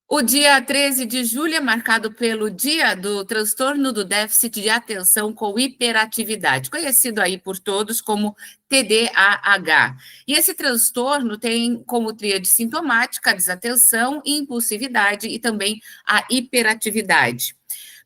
O dia 13 de julho é marcado pelo Dia do Transtorno do Déficit de Atenção com Hiperatividade, conhecido aí por todos como TDAH. E esse transtorno tem como tríade sintomática a desatenção, impulsividade e também a hiperatividade.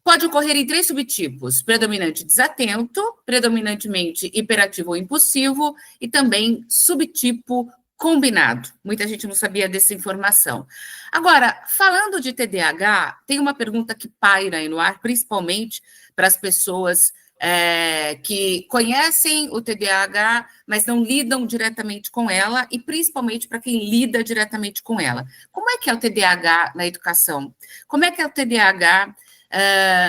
Pode ocorrer em três subtipos: predominante desatento, predominantemente hiperativo ou impulsivo e também subtipo combinado. Muita gente não sabia dessa informação. Agora, falando de TDAH, tem uma pergunta que paira aí no ar, principalmente para as pessoas que conhecem o TDAH, mas não lidam diretamente com ela, e principalmente para quem lida diretamente com ela. Como é que é o TDAH na educação? Como é que é o TDAH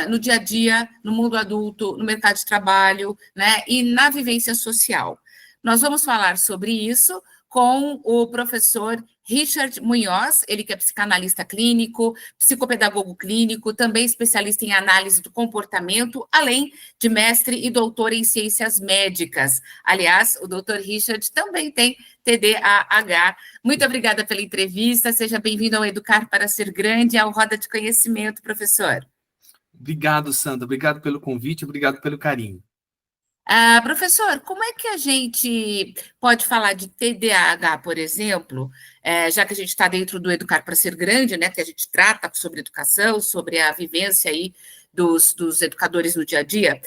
no dia a dia, no mundo adulto, no mercado de trabalho, né, e na vivência social? Nós vamos falar sobre isso com o professor Richard Munhoz, ele que é psicanalista clínico, psicopedagogo clínico, também especialista em análise do comportamento, além de mestre e doutor em ciências médicas. Aliás, o doutor Richard também tem TDAH. Muito obrigada pela entrevista, seja bem-vindo ao Educar para Ser Grande, ao Roda de Conhecimento, professor. Obrigado, Sandra. Obrigado pelo convite, obrigado pelo carinho. Professor, como é que a gente pode falar de TDAH, por exemplo, já que a gente está dentro do Educar para Ser Grande, né, que a gente trata sobre educação, sobre a vivência aí dos educadores no dia a dia,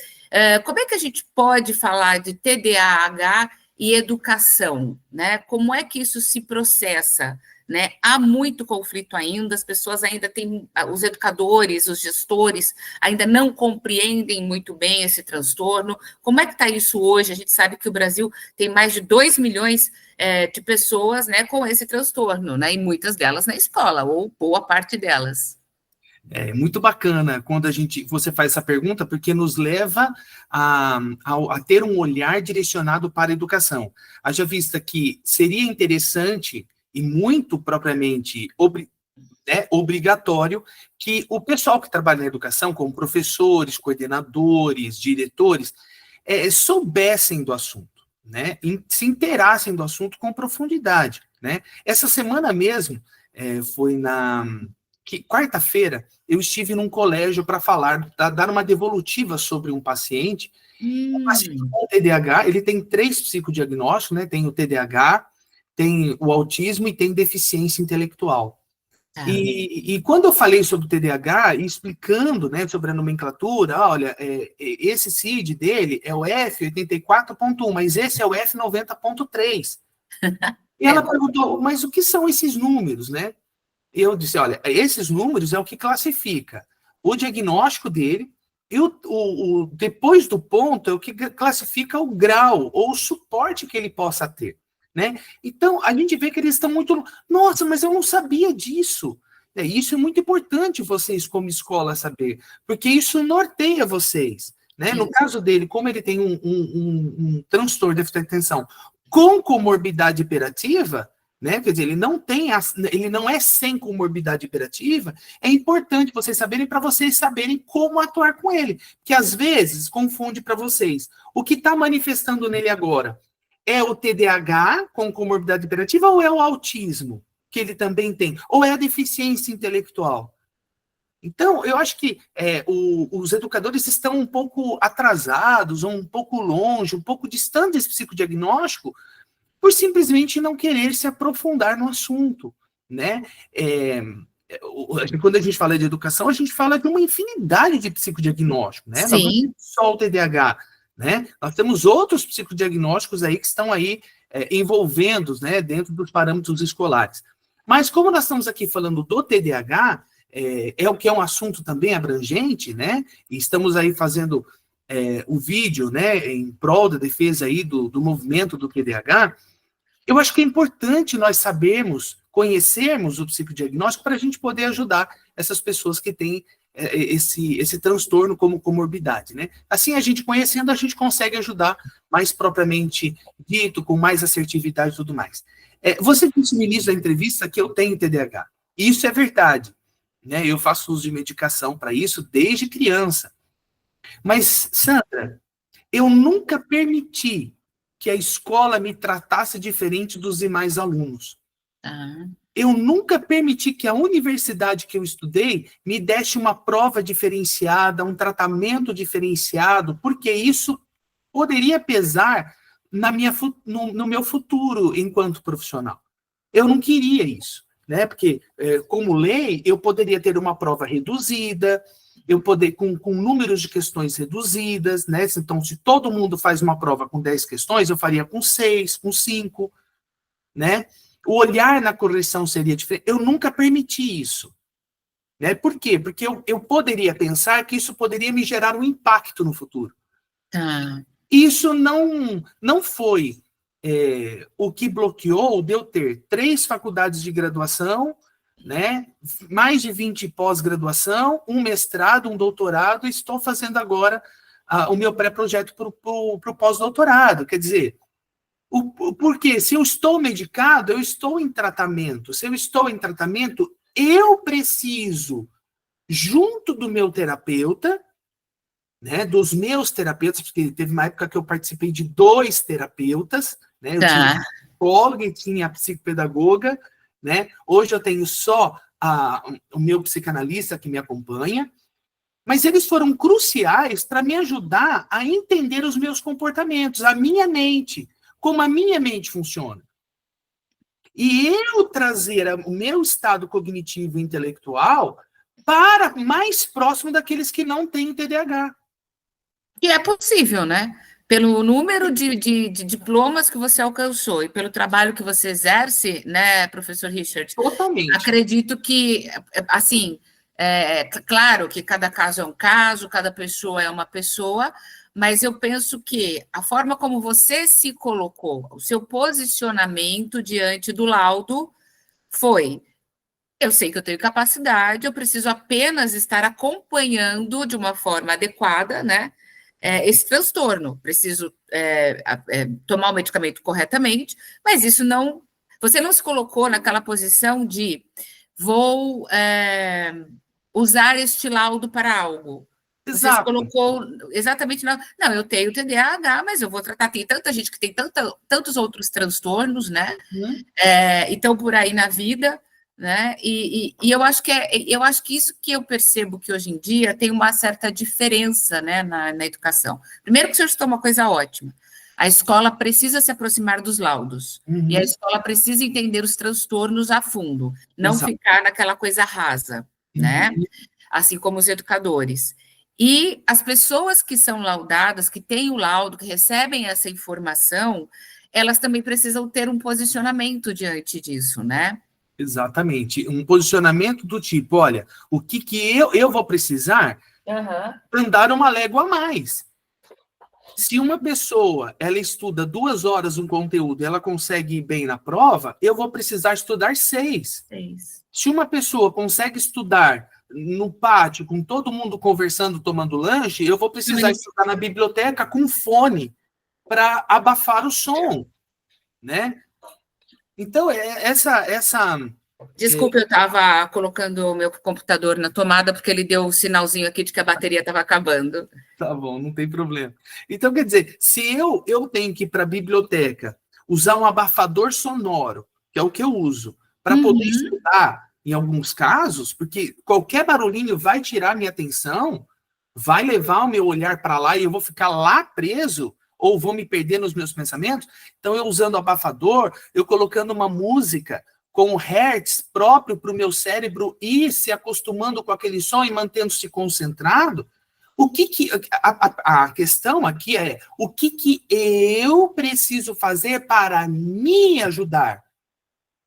como é que a gente pode falar de TDAH e educação, né? Como é que isso se processa? Né? Há muito conflito ainda, as pessoas ainda têm, os educadores, os gestores ainda não compreendem muito bem esse transtorno. Como é que está isso hoje? A gente sabe que o Brasil tem mais de 2 milhões de pessoas, né, com esse transtorno, né, e muitas delas na escola, ou boa parte delas. É muito bacana quando você faz essa pergunta, porque nos leva a ter um olhar direcionado para a educação. Haja vista que seria interessante e muito propriamente obrigatório que o pessoal que trabalha na educação, como professores, coordenadores, diretores, soubessem do assunto, né? Se inteirassem do assunto com profundidade, né? Essa semana mesmo, foi quarta-feira, eu estive num colégio para dar uma devolutiva sobre um paciente com TDAH. Ele tem 3 psicodiagnósticos, né? Tem o TDAH, tem o autismo e tem deficiência intelectual. E quando eu falei sobre o TDAH, explicando, né, sobre a nomenclatura, olha, esse CID dele é o F84.1, mas esse é o F90.3. E ela perguntou, mas o que são esses números, né? E eu disse, olha, esses números é o que classifica o diagnóstico dele, e depois do ponto é o que classifica o grau ou o suporte que ele possa ter. Né? Então, a gente vê que eles estão muito... Nossa, mas eu não sabia disso. Isso é muito importante vocês, como escola, saber, porque isso norteia vocês. Né? No caso dele, como ele tem um transtorno de déficit de atenção com comorbidade hiperativa, né? Quer dizer, ele não é sem comorbidade hiperativa, é importante vocês saberem para vocês saberem como atuar com ele, que às vezes confunde para vocês. O que está manifestando nele agora é o TDAH com comorbidade hiperativa ou é o autismo, que ele também tem? Ou é a deficiência intelectual? Então, eu acho que os educadores estão um pouco atrasados, ou um pouco longe, um pouco distantes desse psicodiagnóstico, por simplesmente não querer se aprofundar no assunto, né? Quando a gente fala de educação, a gente fala de uma infinidade de psicodiagnósticos, né? Nós não temos só o TDAH, né? Nós temos outros psicodiagnósticos aí que estão aí envolvendo, né, dentro dos parâmetros escolares. Mas como nós estamos aqui falando do TDAH, o que é um assunto também abrangente, né? E estamos aí fazendo o vídeo, né, em prol da defesa aí do movimento do TDAH. Eu acho que é importante nós sabermos, conhecermos o psicodiagnóstico para a gente poder ajudar essas pessoas que têm esse transtorno como comorbidade, né? Assim, a gente conhecendo, a gente consegue ajudar mais propriamente dito, com mais assertividade e tudo mais. Você disse no início da entrevista que eu tenho TDAH. Isso é verdade, né? Eu faço uso de medicação para isso desde criança. Mas, Sandra, eu nunca permiti que a escola me tratasse diferente dos demais alunos. eu nunca permiti que a universidade que eu estudei me desse uma prova diferenciada, um tratamento diferenciado, porque isso poderia pesar no meu futuro enquanto profissional. Eu não queria isso, né? Porque, como lei, eu poderia ter uma prova reduzida, eu poder com números de questões reduzidas, né? Então, se todo mundo faz uma prova com 10 questões, eu faria com 6, com 5, né? O olhar na correção seria diferente. Eu nunca permiti isso. Né? Por quê? Porque eu poderia pensar que isso poderia me gerar um impacto no futuro. Tá. Isso não foi o que bloqueou de eu ter 3 faculdades de graduação, né? Mais de 20 pós-graduação, um mestrado, um doutorado, e estou fazendo agora o meu pré-projeto para o pós-doutorado. Quer dizer, porque se eu estou medicado, eu estou em tratamento. Se eu estou em tratamento, eu preciso, junto do meu terapeuta, né, dos meus terapeutas, porque teve uma época que eu participei de 2 terapeutas, né, eu tinha a psicóloga e tinha a psicopedagoga, né, hoje eu tenho só o meu psicanalista que me acompanha, mas eles foram cruciais para me ajudar a entender os meus comportamentos, a minha mente, como a minha mente funciona. E eu trazer o meu estado cognitivo e intelectual para mais próximo daqueles que não têm TDAH. E é possível, né? Pelo número de diplomas que você alcançou e pelo trabalho que você exerce, né, professor Richard? Totalmente. Acredito que, assim, claro que cada caso é um caso, cada pessoa é uma pessoa, mas eu penso que a forma como você se colocou, o seu posicionamento diante do laudo foi: eu sei que eu tenho capacidade, eu preciso apenas estar acompanhando de uma forma adequada, né? Esse transtorno, preciso tomar o medicamento corretamente, mas isso não. Você não se colocou naquela posição de vou usar este laudo para algo. Você se Exato. colocou exatamente na. Não, eu tenho TDAH, mas eu vou tratar. Tem tanta gente que tem tantos outros transtornos, né? Então, por aí na vida. Né? E eu acho que isso que eu percebo que hoje em dia tem uma certa diferença, né, na educação. Primeiro que o senhor citou uma coisa ótima. A escola precisa se aproximar dos laudos. Uhum. E a escola precisa entender os transtornos a fundo, não Exato. ficar naquela coisa rasa, né? Uhum. Assim como os educadores. E as pessoas que são laudadas, que têm o laudo, que recebem essa informação, elas também precisam ter um posicionamento diante disso, né? Exatamente. Um posicionamento do tipo, olha, o que eu vou precisar andar uma légua a mais. Se uma pessoa, ela estuda 2 horas um conteúdo e ela consegue ir bem na prova, eu vou precisar estudar 6. Se uma pessoa consegue estudar no pátio, com todo mundo conversando, tomando lanche, eu vou precisar estudar na biblioteca com fone para abafar o som, né? Então, Desculpe, eu estava colocando o meu computador na tomada, porque ele deu um sinalzinho aqui de que a bateria estava acabando. Tá bom, não tem problema. Então, quer dizer, se eu tenho que ir para a biblioteca usar um abafador sonoro, que é o que eu uso, para poder estudar, em alguns casos, porque qualquer barulhinho vai tirar minha atenção, vai levar o meu olhar para lá e eu vou ficar lá preso, ou vou me perder nos meus pensamentos. Então, eu usando o abafador, eu colocando uma música com hertz próprio para o meu cérebro ir se acostumando com aquele som e mantendo-se concentrado. A questão aqui é o que eu preciso fazer para me ajudar?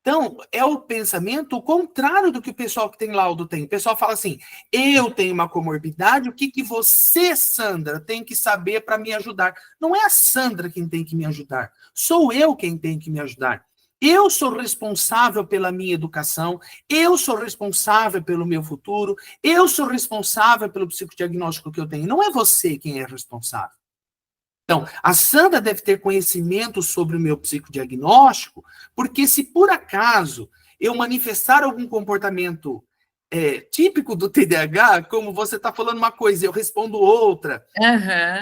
Então, é o pensamento contrário do que o pessoal que tem laudo tem. O pessoal fala assim, eu tenho uma comorbidade, o que você, Sandra, tem que saber para me ajudar? Não é a Sandra quem tem que me ajudar, sou eu quem tem que me ajudar. Eu sou responsável pela minha educação, eu sou responsável pelo meu futuro, eu sou responsável pelo psicodiagnóstico que eu tenho. Não é você quem é responsável. Então, a Sandra deve ter conhecimento sobre o meu psicodiagnóstico, porque se por acaso eu manifestar algum comportamento típico do TDAH, como você está falando uma coisa e eu respondo outra,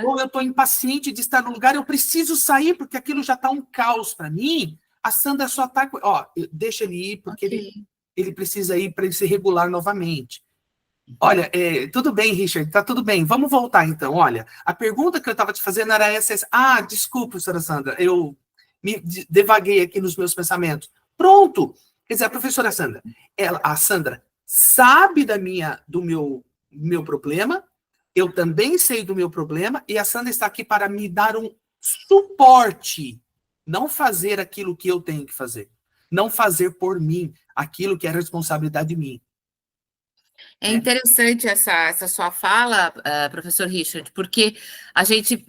ou eu estou impaciente de estar no lugar, eu preciso sair porque aquilo já está um caos para mim, A Sandra só tá... Ó, deixa ele ir, porque ele precisa ir para ele se regular novamente. Olha, tudo bem, Richard, tá tudo bem. Vamos voltar, então. Olha, a pergunta que eu estava te fazendo era essa. Ah, desculpa, professora Sandra, eu me devaguei aqui nos meus pensamentos. Pronto! Quer dizer, a professora Sandra, a Sandra sabe do meu problema, eu também sei do meu problema, e a Sandra está aqui para me dar um suporte, não fazer aquilo que eu tenho que fazer, não fazer por mim aquilo que é responsabilidade minha. É interessante essa sua fala, professor Richard, porque a gente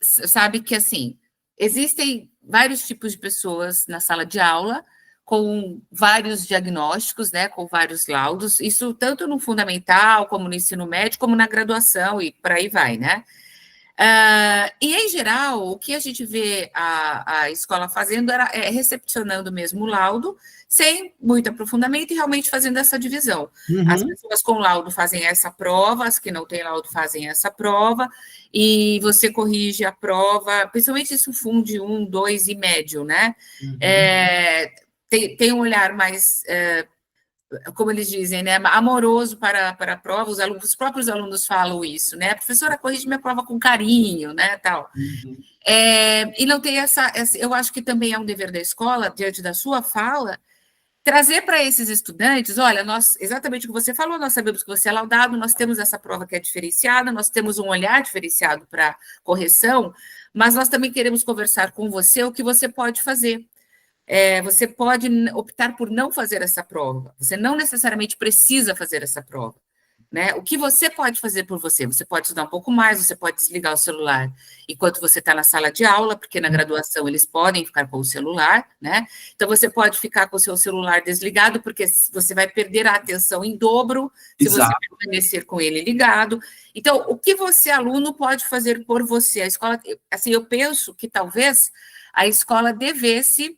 sabe que, assim, existem vários tipos de pessoas na sala de aula, com vários diagnósticos, né, com vários laudos, isso tanto no fundamental, como no ensino médio, como na graduação, e por aí vai, né? E, em geral, o que a gente vê a escola fazendo é recepcionando mesmo o laudo, sem muito aprofundamento e realmente fazendo essa divisão. Uhum. As pessoas com laudo fazem essa prova, as que não têm laudo fazem essa prova, e você corrige a prova, principalmente isso funde 1, 2 e médio, né? Uhum. Tem um olhar mais... como eles dizem, né, amoroso para a prova, os próprios alunos falam isso, né, a professora corrige minha prova com carinho, né, tal. Uhum. E não tem eu acho que também é um dever da escola, diante da sua fala, trazer para esses estudantes, olha, exatamente o que você falou, nós sabemos que você é laudado, nós temos essa prova que é diferenciada, nós temos um olhar diferenciado para correção, mas nós também queremos conversar com você o que você pode fazer. Você pode optar por não fazer essa prova. Você não necessariamente precisa fazer essa prova, né? O que você pode fazer por você? Você pode estudar um pouco mais, você pode desligar o celular enquanto você está na sala de aula, porque na graduação eles podem ficar com o celular, né? Então, você pode ficar com o seu celular desligado, porque você vai perder a atenção em dobro se você permanecer com ele ligado. Então, o que você, aluno, pode fazer por você? A escola, assim, eu penso que talvez a escola devesse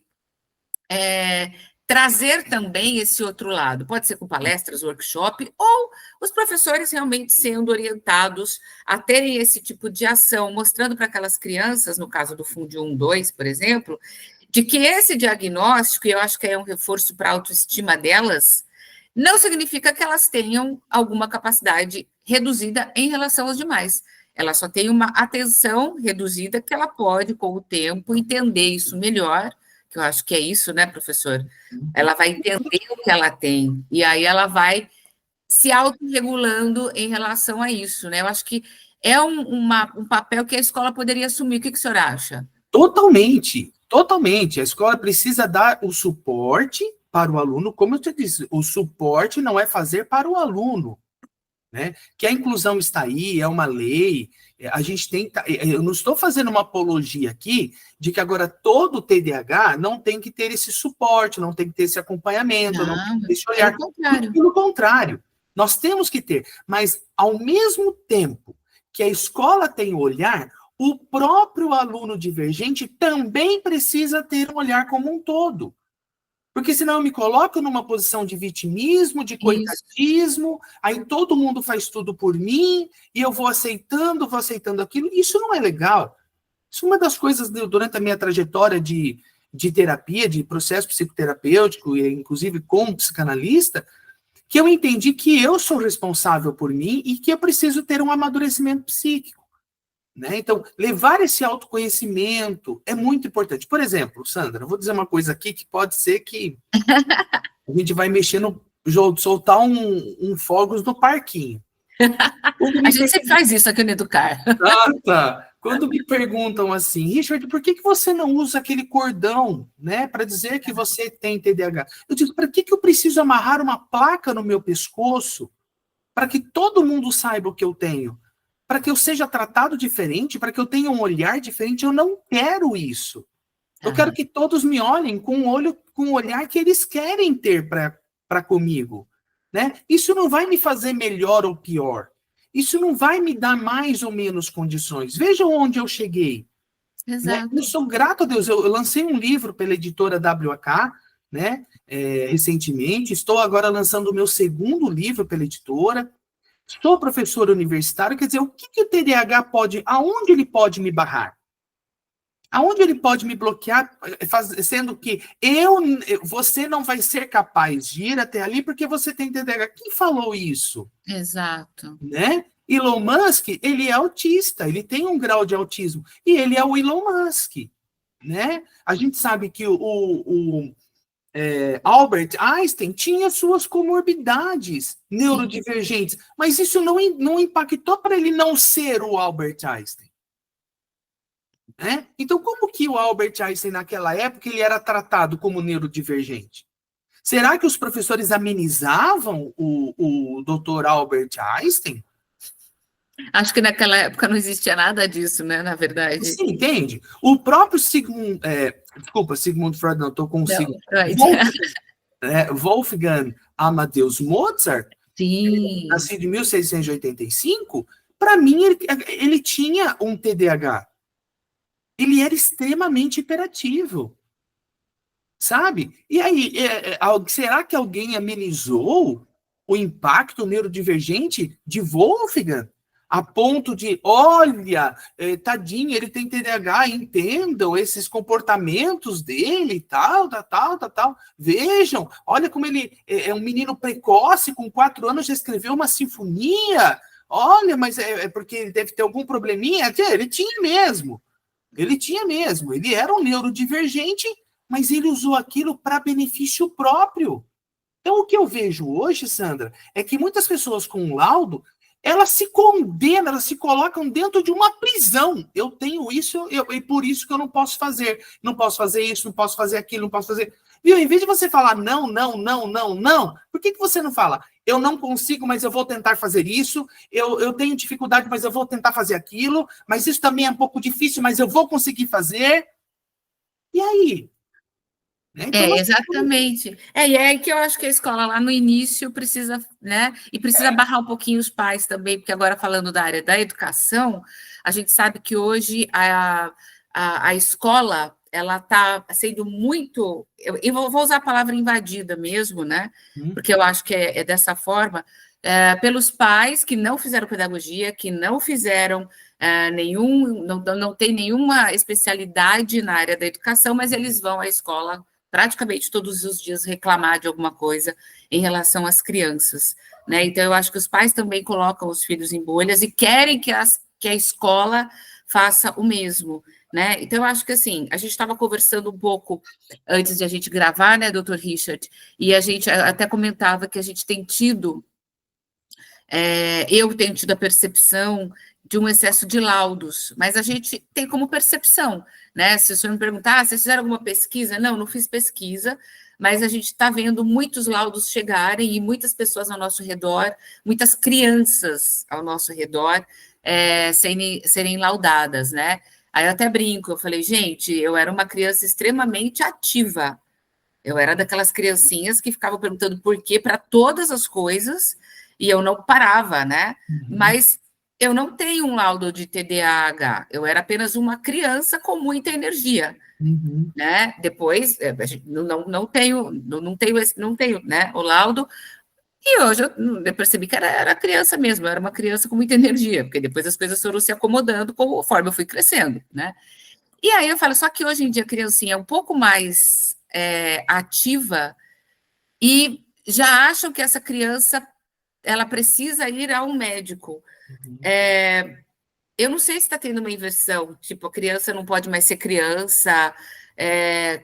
trazer também esse outro lado, pode ser com palestras, workshop, ou os professores realmente sendo orientados a terem esse tipo de ação, mostrando para aquelas crianças, no caso do Funde 1, 2, por exemplo, de que esse diagnóstico, e eu acho que é um reforço para a autoestima delas, não significa que elas tenham alguma capacidade reduzida em relação aos demais. Ela só tem uma atenção reduzida que ela pode, com o tempo, entender isso melhor, que eu acho que é isso, né, professor? Ela vai entender o que ela tem, e aí ela vai se autorregulando em relação a isso, né? Eu acho que é um papel que a escola poderia assumir. O que o senhor acha? Totalmente, totalmente. A escola precisa dar o suporte para o aluno, como eu te disse, o suporte não é fazer para o aluno, né? Que a inclusão está aí, é uma lei, a gente tem, eu não estou fazendo uma apologia aqui de que agora todo TDAH não tem que ter esse suporte, não tem que ter esse acompanhamento, não tem que ter esse olhar. Pelo contrário. Pelo contrário, nós temos que ter, mas ao mesmo tempo que a escola tem o olhar, o próprio aluno divergente também precisa ter um olhar como um todo. Porque senão eu me coloco numa posição de vitimismo, de coitadismo, aí todo mundo faz tudo por mim, e eu vou aceitando aquilo. Isso não é legal. Isso é uma das coisas, durante a minha trajetória de terapia, de processo psicoterapêutico, e inclusive como psicanalista, que eu entendi que eu sou responsável por mim e que eu preciso ter um amadurecimento psíquico. Né? Então, levar esse autoconhecimento é muito importante. Por exemplo, Sandra, eu vou dizer uma coisa aqui que pode ser que a gente vai mexer soltar um fogos no parquinho. A gente sempre faz isso aqui no Educar. Tá. Quando me perguntam assim, Richard, por que você não usa aquele cordão, né, para dizer que você tem TDAH? Eu digo, para que eu preciso amarrar uma placa no meu pescoço para que todo mundo saiba o que eu tenho? Para que eu seja tratado diferente, para que eu tenha um olhar diferente, eu não quero isso. Eu quero que todos me olhem com o olhar que eles querem ter para comigo. Né? Isso não vai me fazer melhor ou pior. Isso não vai me dar mais ou menos condições. Vejam onde eu cheguei. Exato. Né? Eu sou grato a Deus. Eu lancei um livro pela editora WK, né? Recentemente. Estou agora lançando o meu segundo livro pela editora. Sou professor universitário, quer dizer, o que o TDAH pode, aonde ele pode me barrar? Aonde ele pode me bloquear, sendo que você não vai ser capaz de ir até ali porque você tem TDAH? Quem falou isso? Exato. Né? Elon Musk, ele é autista, ele tem um grau de autismo, e ele é o Elon Musk, né? A gente sabe que Albert Einstein tinha suas comorbidades neurodivergentes, mas isso não impactou para ele não ser o Albert Einstein. Né? Então, como que o Albert Einstein, naquela época, ele era tratado como neurodivergente? Será que os professores amenizavam o Dr. Albert Einstein? Acho que naquela época não existia nada disso, né, na verdade. Você entende? O próprio Sigmund Freud, não, estou com o Sigmund. Wolfgang Amadeus Mozart, nascido em 1685, para mim, ele tinha um TDAH. Ele era extremamente hiperativo. Sabe? E aí, será que alguém amenizou o impacto neurodivergente de Wolfgang? A ponto de, olha, tadinho, ele tem TDAH, entendam esses comportamentos dele, tal. Vejam, olha como ele é um menino precoce, com 4 anos já escreveu uma sinfonia. Olha, mas é porque ele deve ter algum probleminha. Ele tinha mesmo. Ele era um neurodivergente, mas ele usou aquilo para benefício próprio. Então, o que eu vejo hoje, Sandra, é que muitas pessoas com laudo, elas se condenam, elas se colocam dentro de uma prisão. Eu tenho isso, e por isso que eu não posso fazer. Não posso fazer isso, não posso fazer aquilo, não posso fazer... Viu? Em vez de você falar não, por que você não fala? Eu não consigo, mas eu vou tentar fazer isso. Eu tenho dificuldade, mas eu vou tentar fazer aquilo. Mas isso também é um pouco difícil, mas eu vou conseguir fazer. E aí? Né? Então, exatamente. E é aí que eu acho que a escola lá no início precisa, né? E precisa barrar um pouquinho os pais também, porque agora falando da área da educação, a gente sabe que hoje a escola ela está sendo muito. Eu vou usar a palavra invadida mesmo, né? Porque eu acho que é dessa forma, pelos pais que não fizeram pedagogia, que não fizeram não tem nenhuma especialidade na área da educação, mas eles vão à escola praticamente todos os dias reclamar de alguma coisa em relação às crianças, né? Então, eu acho que os pais também colocam os filhos em bolhas e querem que a escola faça o mesmo, né? Então, eu acho que, assim, a gente estava conversando um pouco antes de a gente gravar, né, doutor Richard, e a gente até comentava que a gente tem tido, eu tenho tido a percepção de um excesso de laudos, mas a gente tem como percepção, né? Se o senhor me perguntar, vocês fizeram alguma pesquisa? Não fiz pesquisa, mas a gente está vendo muitos laudos chegarem e muitas pessoas ao nosso redor, muitas crianças ao nosso redor serem laudadas, né? Aí eu até brinco, eu falei, gente, eu era uma criança extremamente ativa, eu era daquelas criancinhas que ficavam perguntando por quê para todas as coisas e eu não parava, né? Mas eu não tenho um laudo de TDAH, eu era apenas uma criança com muita energia, né? Depois, não tenho, né, o laudo, e hoje eu percebi que era criança mesmo, eu era uma criança com muita energia, porque depois as coisas foram se acomodando conforme eu fui crescendo, né? E aí eu falo, só que hoje em dia a criancinha é um pouco mais ativa e já acham que essa criança ela precisa ir a um médico. Eu não sei se está tendo uma inversão, tipo, a criança não pode mais ser criança,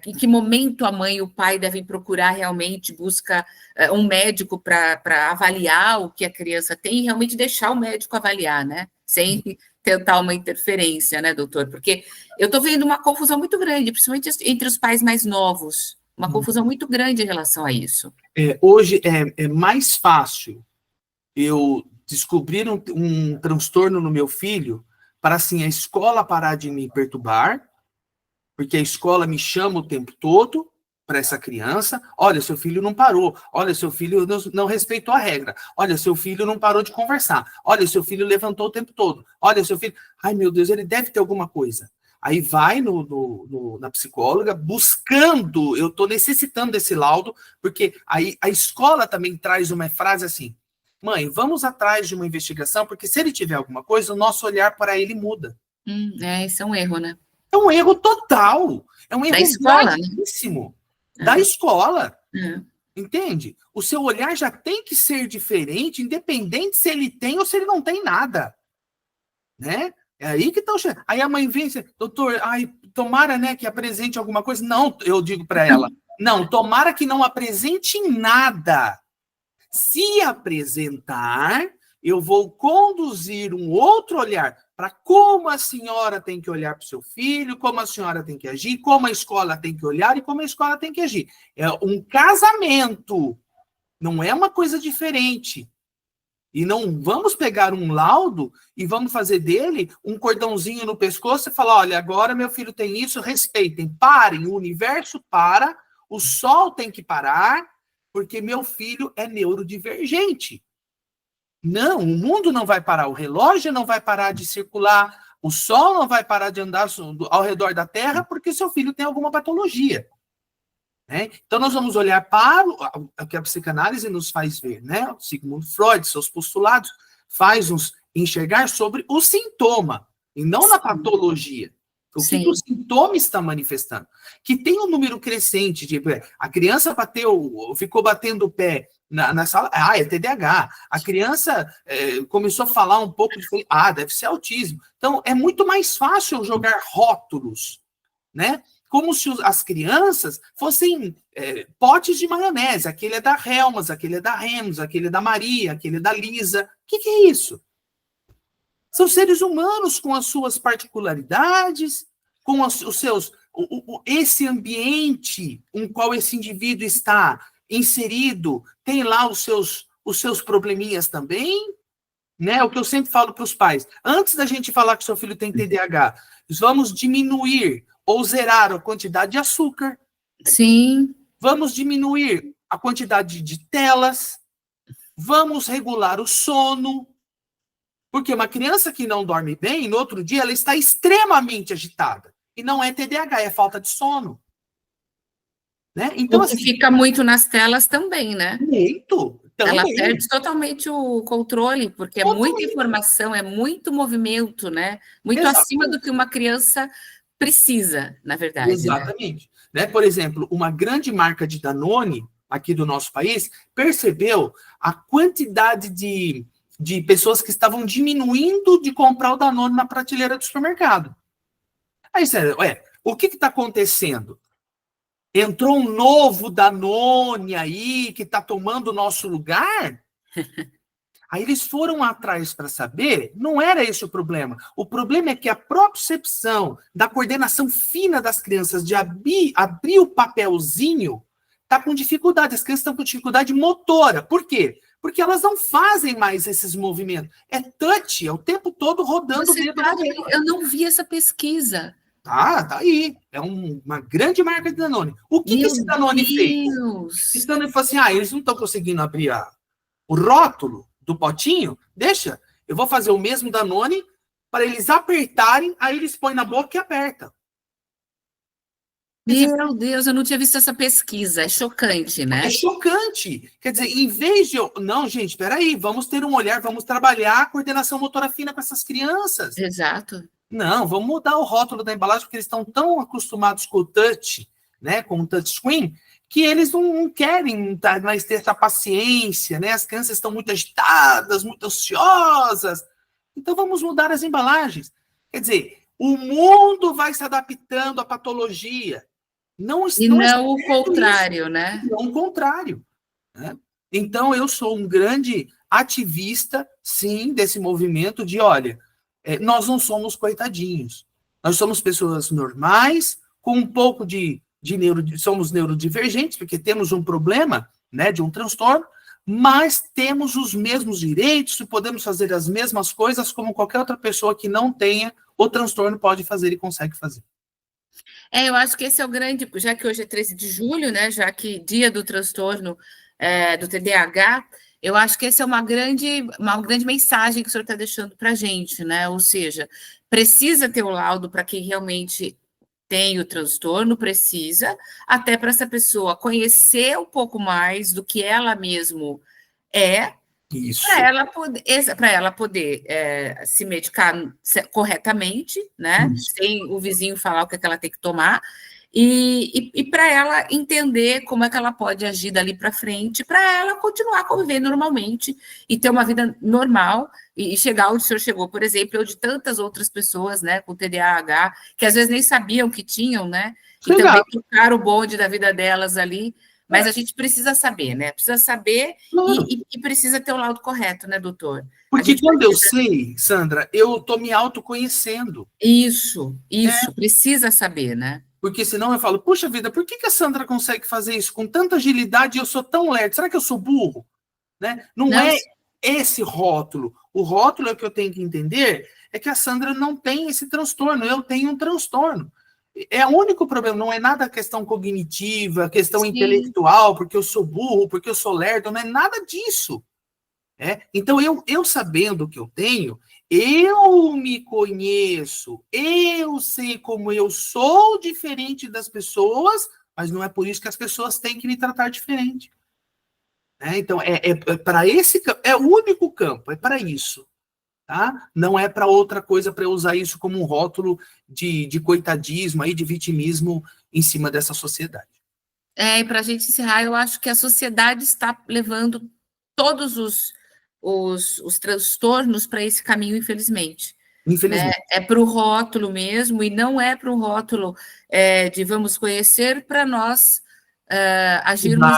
em que momento a mãe e o pai devem procurar realmente, busca um médico para avaliar o que a criança tem e realmente deixar o médico avaliar, né? Sem tentar uma interferência, né, doutor? Porque eu estou vendo uma confusão muito grande, principalmente entre os pais mais novos, uma confusão muito grande em relação a isso. Hoje é mais fácil eu descobrir um transtorno no meu filho para, assim, a escola parar de me perturbar, porque a escola me chama o tempo todo para essa criança, olha, seu filho não parou, olha, seu filho não respeitou a regra, olha, seu filho não parou de conversar, olha, seu filho levantou o tempo todo, olha, seu filho, ai meu Deus, ele deve ter alguma coisa. Aí vai na psicóloga buscando, eu estou necessitando desse laudo, porque aí a escola também traz uma frase assim, mãe, vamos atrás de uma investigação, porque se ele tiver alguma coisa, o nosso olhar para ele muda. Isso é um erro, né? É um erro total. É um erro Da escola, gravíssimo. Da escola. É. Entende? O seu olhar já tem que ser diferente, independente se ele tem ou se ele não tem nada. Né? É aí que estão. Aí a mãe vem e diz, doutor, ai, tomara, né, que apresente alguma coisa. Não, eu digo para ela, não, tomara que não apresente nada. Se apresentar, eu vou conduzir um outro olhar para como a senhora tem que olhar para o seu filho, como a senhora tem que agir, como a escola tem que olhar e como a escola tem que agir. É um casamento, não é uma coisa diferente. E não vamos pegar um laudo e vamos fazer dele um cordãozinho no pescoço e falar, olha, agora meu filho tem isso, respeitem, parem, o universo para, o sol tem que parar, porque meu filho é neurodivergente. Não, o mundo não vai parar, o relógio não vai parar de circular, o sol não vai parar de andar ao redor da Terra porque seu filho tem alguma patologia. Né? Então, nós vamos olhar para o que a psicanálise nos faz ver, né? O Sigmund Freud, seus postulados, faz-nos enxergar sobre o sintoma, e não na patologia. O que o sintoma está manifestando? Que tem um número crescente de... A criança ficou batendo o pé na sala, é TDAH. A criança começou a falar um pouco de... deve ser autismo. Então, é muito mais fácil jogar rótulos, né? Como se as crianças fossem potes de maionese. Aquele é da Helmas, aquele é da Remus, aquele é da Maria, aquele é da Lisa. O que é isso? São seres humanos com as suas particularidades, com os seus... esse ambiente em qual esse indivíduo está inserido, tem lá os seus probleminhas também, né? O que eu sempre falo para os pais. Antes da gente falar que seu filho tem TDAH, vamos diminuir ou zerar a quantidade de açúcar. Sim. Vamos diminuir a quantidade de telas. Vamos regular o sono. Porque uma criança que não dorme bem, no outro dia, ela está extremamente agitada. E não é TDAH, é falta de sono. Né? Então, o que fica muito nas telas também, né? Muito. Também. Ela perde totalmente o controle, porque é muita informação, é muito movimento, né? Muito acima do que uma criança precisa, na verdade. Exatamente. Né? Por exemplo, uma grande marca de Danone, aqui do nosso país, percebeu a quantidade de pessoas que estavam diminuindo de comprar o Danone na prateleira do supermercado. Aí, sério, o que está acontecendo? Entrou um novo Danone aí, que está tomando o nosso lugar? Aí eles foram atrás para saber, não era esse o problema. O problema é que a percepção da coordenação fina das crianças de abrir o papelzinho está com dificuldade. As crianças estão com dificuldade motora. Por quê? Porque elas não fazem mais esses movimentos. É touch, é o tempo todo rodando o dedo na tela. Eu não vi essa pesquisa. Tá aí. É uma grande marca de Danone. O que esse Danone fez? Esse Danone falou assim, eles não estão conseguindo abrir o rótulo do potinho, deixa, eu vou fazer o mesmo Danone para eles apertarem, aí eles põem na boca e apertam. Meu Deus, eu não tinha visto essa pesquisa, é chocante, né? É chocante. Quer dizer, em vez de não, gente, espera aí, vamos ter um olhar, vamos trabalhar a coordenação motora fina com essas crianças. Exato. Não, vamos mudar o rótulo da embalagem, porque eles estão tão acostumados com o touch, né, com o touchscreen, que eles não querem mais ter essa paciência, né? As crianças estão muito agitadas, muito ansiosas. Então, vamos mudar as embalagens. Quer dizer, o mundo vai se adaptando à patologia. Não o contrário, né? Não o contrário. Né? Então, eu sou um grande ativista, sim, desse movimento de, olha, nós não somos coitadinhos. Nós somos pessoas normais, com um pouco somos neurodivergentes, porque temos um problema, né, de um transtorno, mas temos os mesmos direitos e podemos fazer as mesmas coisas como qualquer outra pessoa que não tenha o transtorno pode fazer e consegue fazer. Eu acho que esse é o grande, já que hoje é 13 de julho, né, já que dia do transtorno do TDAH, eu acho que essa é uma grande mensagem que o senhor está deixando para a gente, né? Ou seja, precisa ter o laudo para quem realmente tem o transtorno, precisa, até para essa pessoa conhecer um pouco mais do que ela mesmo é, Isso. Para ela poder se medicar corretamente, né? Isso. Sem o vizinho falar o que ela tem que tomar, e para ela entender como é que ela pode agir dali para frente, para ela continuar convivendo normalmente e ter uma vida normal e chegar onde o senhor chegou, por exemplo, ou de tantas outras pessoas, né, com TDAH, que às vezes nem sabiam que tinham, né? E também tocaram o bonde da vida delas ali. Mas a gente precisa saber, né? Precisa saber e precisa ter o laudo correto, né, doutor? Porque quando eu sei, Sandra, eu estou me autoconhecendo. Isso, precisa saber, né? Porque senão eu falo, puxa vida, por que a Sandra consegue fazer isso com tanta agilidade e eu sou tão lerdo? Será que eu sou burro? Né? Não é esse rótulo. O rótulo é o que eu tenho que entender é que a Sandra não tem esse transtorno, eu tenho um transtorno. É o único problema, não é nada questão cognitiva, questão intelectual, porque eu sou burro, porque eu sou lerdo, não é nada disso. Então, eu sabendo o que eu tenho, eu me conheço, eu sei como eu sou diferente das pessoas, mas não é por isso que as pessoas têm que me tratar diferente. Então, para esse é o único campo, é para isso. Tá? Não é para outra coisa, para eu usar isso como um rótulo de coitadismo, aí, de vitimismo em cima dessa sociedade. E para a gente encerrar, eu acho que a sociedade está levando todos os transtornos para esse caminho, infelizmente. Infelizmente. Né? É para o rótulo mesmo, e não é para o rótulo de vamos conhecer para nós agirmos,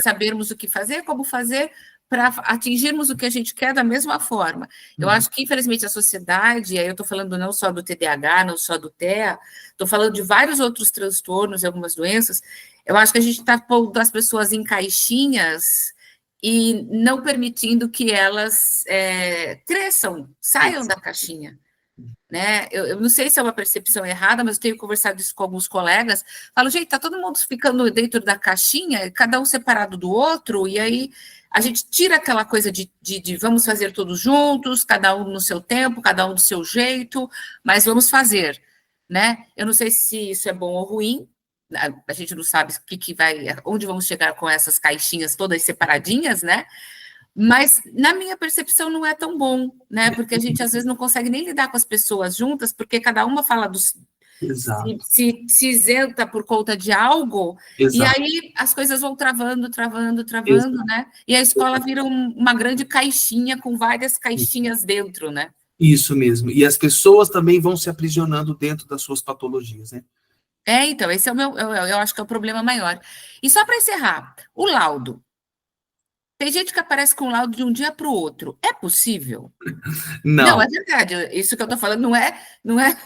sabermos o que fazer, como fazer, para atingirmos o que a gente quer da mesma forma. Eu acho que, infelizmente, a sociedade, aí eu estou falando não só do TDAH, não só do TEA, estou falando de vários outros transtornos e algumas doenças, eu acho que a gente está pondo as pessoas em caixinhas e não permitindo que elas cresçam, saiam da caixinha. Né? Eu não sei se é uma percepção errada, mas eu tenho conversado isso com alguns colegas. Falo, gente, tá todo mundo ficando dentro da caixinha, cada um separado do outro, e aí a gente tira aquela coisa de vamos fazer todos juntos, cada um no seu tempo, cada um do seu jeito, mas vamos fazer, né? Eu não sei se isso é bom ou ruim, a gente não sabe onde vamos chegar com essas caixinhas todas separadinhas, né? Mas, na minha percepção, não é tão bom, né? Porque a gente, às vezes, não consegue nem lidar com as pessoas juntas, porque cada uma fala se isenta por conta de algo, e aí as coisas vão travando, né? E a escola vira uma grande caixinha com várias caixinhas dentro, né? Isso mesmo. E as pessoas também vão se aprisionando dentro das suas patologias, né? Então, esse é eu acho que é o problema maior. E só para encerrar, o laudo. Tem gente que aparece com laudo de um dia para o outro. É possível? Não, é verdade. Isso que eu estou falando não é não é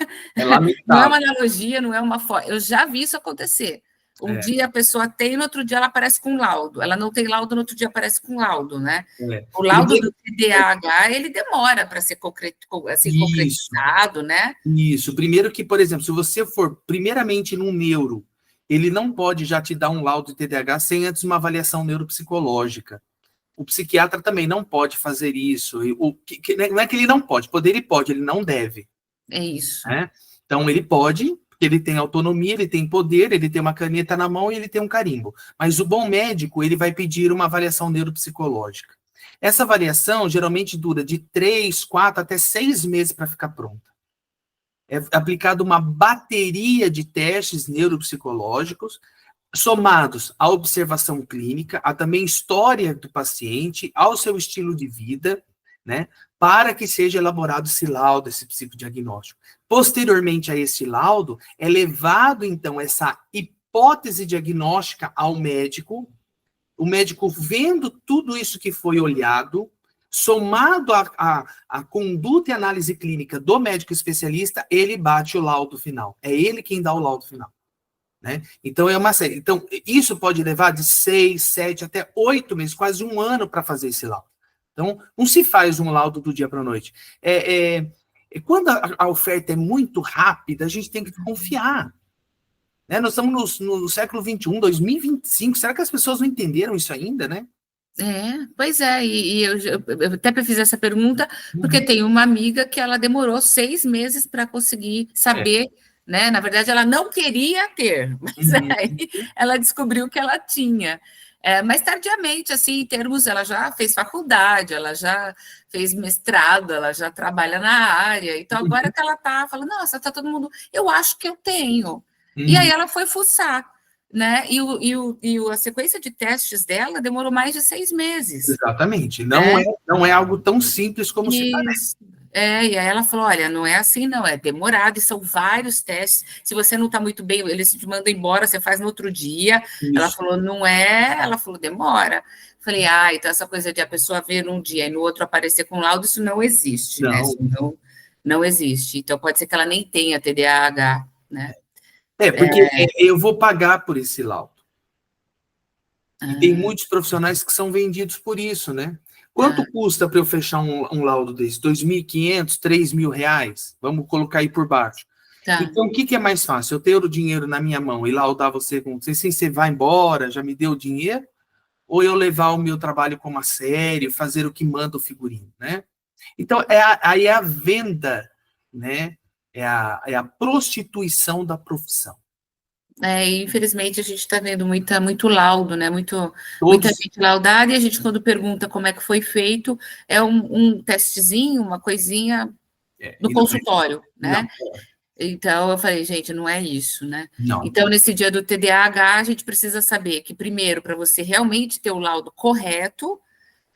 uma analogia, não é uma foto. Eu já vi isso acontecer. Um dia a pessoa tem, no outro dia ela aparece com laudo. Ela não tem laudo, no outro dia aparece com laudo, né? O laudo do TDAH, ele demora para ser concretizado, né? Isso. Primeiro que, por exemplo, se você for primeiramente num neuro, ele não pode já te dar um laudo de TDAH sem antes uma avaliação neuropsicológica. O psiquiatra também não pode fazer isso. Não é que ele não pode, poder ele pode, ele não deve. É isso. Né? Então, ele pode, porque ele tem autonomia, ele tem poder, ele tem uma caneta na mão e ele tem um carimbo. Mas o bom médico, ele vai pedir uma avaliação neuropsicológica. Essa avaliação geralmente dura de 3, 4 até 6 meses para ficar pronta. É aplicada uma bateria de testes neuropsicológicos, somados à observação clínica, a também história do paciente, ao seu estilo de vida, né, para que seja elaborado esse laudo, esse psicodiagnóstico. Posteriormente a esse laudo, é levado, então, essa hipótese diagnóstica ao médico, o médico vendo tudo isso que foi olhado, somado à conduta e análise clínica do médico especialista, ele bate o laudo final. É ele quem dá o laudo final. Né? Então, é uma série. Então, isso pode levar de 6, 7 até 8 meses, quase um ano para fazer esse laudo. Então, não se faz um laudo do dia para a noite. Quando a oferta é muito rápida, a gente tem que confiar. Né? Nós estamos no século XXI, 2025. Será que as pessoas não entenderam isso ainda, né? Pois é, e eu até fiz essa pergunta, porque tem uma amiga que ela demorou 6 meses para conseguir saber, né? Na verdade, ela não queria ter, mas aí ela descobriu que ela tinha. Mas tardiamente, assim, em termos, ela já fez faculdade, ela já fez mestrado, ela já trabalha na área, então agora que ela está falando, nossa, está todo mundo, eu acho que eu tenho. E aí ela foi fuçar, né? A sequência de testes dela demorou mais de 6 meses. Exatamente. Não é algo tão simples como se parece. E aí ela falou: olha, não é assim, não, é demorado, e são vários testes. Se você não está muito bem, eles te mandam embora, você faz no outro dia. Isso. Ela falou, não é, ela falou, demora. Falei, então essa coisa de a pessoa ver num dia e no outro aparecer com laudo, isso não existe, né? Isso não existe. Então pode ser que ela nem tenha TDAH, né? Porque eu vou pagar por esse laudo. E tem muitos profissionais que são vendidos por isso, né? Quanto custa para eu fechar um laudo desse? R$2.500, R$3.000? Vamos colocar aí por baixo. Tá. Então, o que é mais fácil? Eu ter o dinheiro na minha mão e laudar você com sem você vai embora, já me deu o dinheiro? Ou eu levar o meu trabalho como a sério, fazer o que manda o figurino, né? Então, aí é a venda, né? É a prostituição da profissão. Infelizmente, a gente está vendo muito laudo, né? Muita gente laudada, e a gente, quando pergunta como é que foi feito, é um testezinho, uma coisinha no consultório, né? Então, eu falei, gente, não é isso, né? Não. Então, nesse dia do TDAH, a gente precisa saber que, primeiro, para você realmente ter o laudo correto,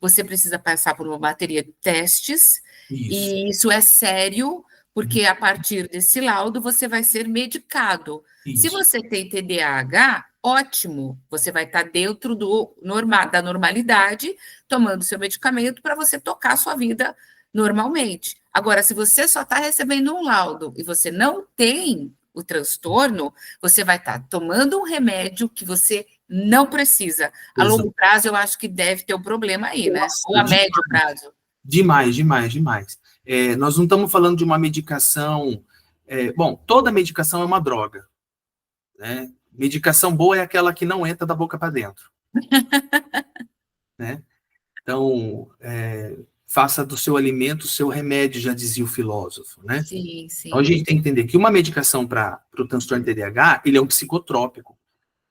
você precisa passar por uma bateria de testes, e isso é sério, porque a partir desse laudo você vai ser medicado. Isso. Se você tem TDAH, ótimo, você vai estar dentro da normalidade, tomando seu medicamento para você tocar a sua vida normalmente. Agora, se você só está recebendo um laudo e você não tem o transtorno, você vai estar tomando um remédio que você não precisa. A longo prazo, eu acho que deve ter um problema aí, né? Ou a médio prazo. Demais. Nós não estamos falando de uma medicação... bom, toda medicação é uma droga, né? Medicação boa é aquela que não entra da boca para dentro. Né? Então, faça do seu alimento o seu remédio, já dizia o filósofo, né? Sim. Então, a gente tem que entender que uma medicação para o transtorno TDAH, ele é um psicotrópico.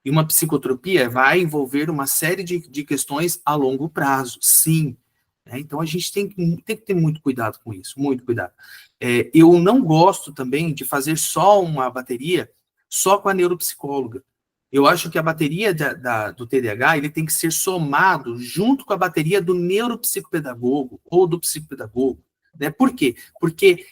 E uma psicotropia vai envolver uma série de questões a longo prazo, sim. Então, a gente tem que ter muito cuidado com isso, muito cuidado. Eu não gosto também de fazer só uma bateria só com a neuropsicóloga. Eu acho que a bateria do TDAH ele tem que ser somado junto com a bateria do neuropsicopedagogo ou do psicopedagogo. Né? Por quê? Porque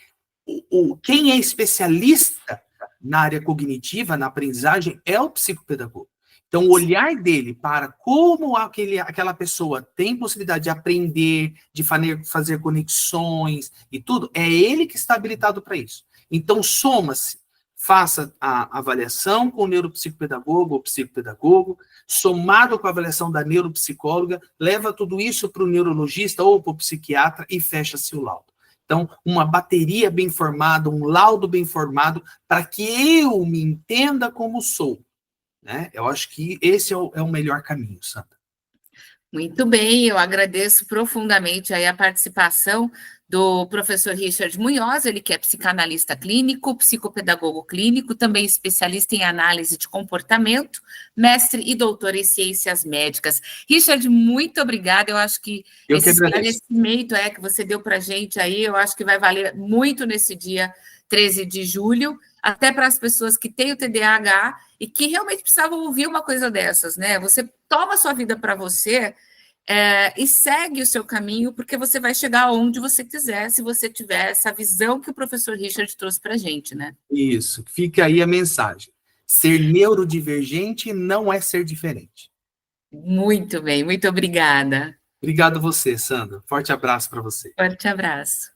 quem é especialista na área cognitiva, na aprendizagem, é o psicopedagogo. Então, o olhar dele para como aquela pessoa tem possibilidade de aprender, de fazer conexões e tudo, é ele que está habilitado para isso. Então, soma-se, faça a avaliação com o neuropsicopedagogo ou psicopedagogo, somado com a avaliação da neuropsicóloga, leva tudo isso para o neurologista ou para o psiquiatra e fecha-se o laudo. Então, uma bateria bem formada, um laudo bem formado, para que eu me entenda como sou. Né? Eu acho que esse é o melhor caminho, Sandra. Muito bem, eu agradeço profundamente aí a participação do professor Richard Munhoz, ele que é psicanalista clínico, psicopedagogo clínico, também especialista em análise de comportamento, mestre e doutor em ciências médicas. Richard, muito obrigada, eu acho que esse esclarecimento que você deu para a gente aí, eu acho que vai valer muito nesse dia 13 de julho, até para as pessoas que têm o TDAH e que realmente precisavam ouvir uma coisa dessas, né? Você toma a sua vida para você e segue o seu caminho, porque você vai chegar onde você quiser, se você tiver essa visão que o professor Richard trouxe para a gente, né? Isso, fica aí a mensagem. Ser neurodivergente não é ser diferente. Muito bem, muito obrigada. Obrigado a você, Sandra. Forte abraço para você. Forte abraço.